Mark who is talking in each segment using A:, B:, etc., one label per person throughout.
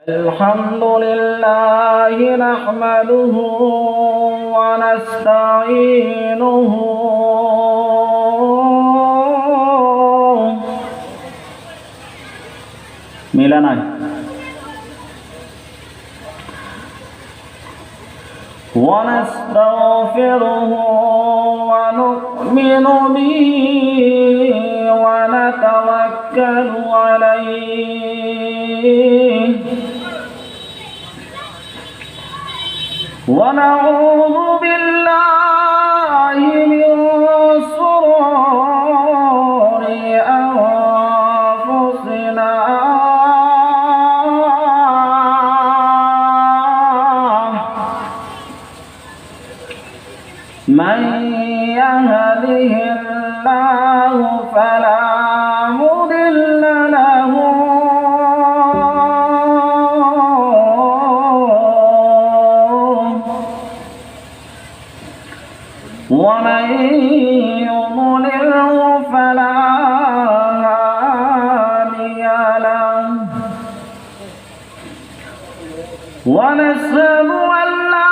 A: الحمد لله نحمده ونستعينه মিলানায় ونستغفره ونؤمن به ونتوكل عليه ونعوذ بالله من شرور أنفسنا من يهده الله فلا مضل له ومن يضلله فلا هادي له ونشهد أن لا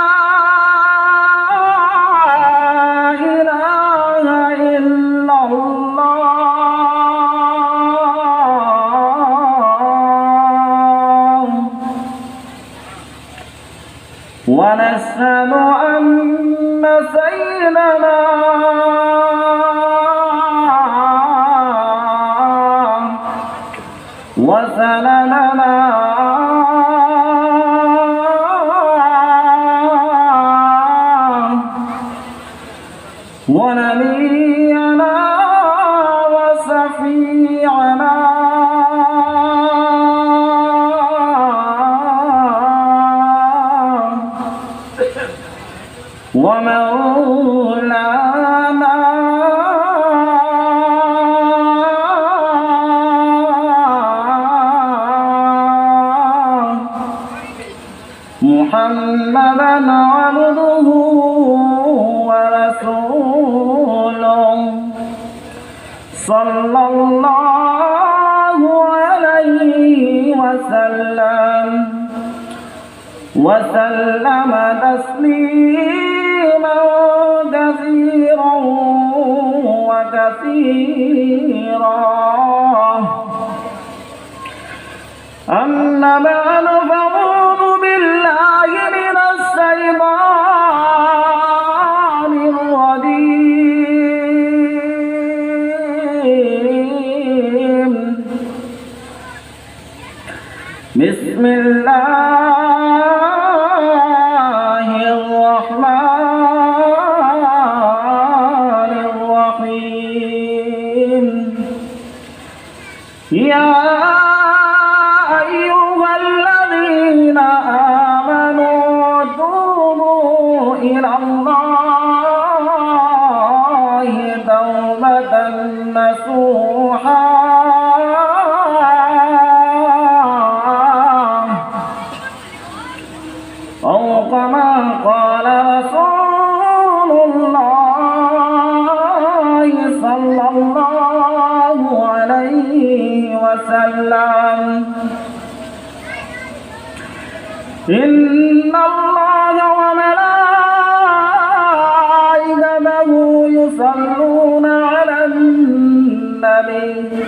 A: ونشهد أن سيدنا وسندنا ونبينا وشفيعنا ومولانا محمدا عبده ورسوله صلى الله عليه وسلم تسليما كثيرا وكثيرا أما بعد فأعوذ بالله من الشيطان الرجيم بسم الله الرحمن الرحيم يا أيها الذين آمنوا توبوا إلى الله توبة نصوحا أو كما قال رسول الله صلى الله عليه وسلم إن الله وملائكته يصلون على النبي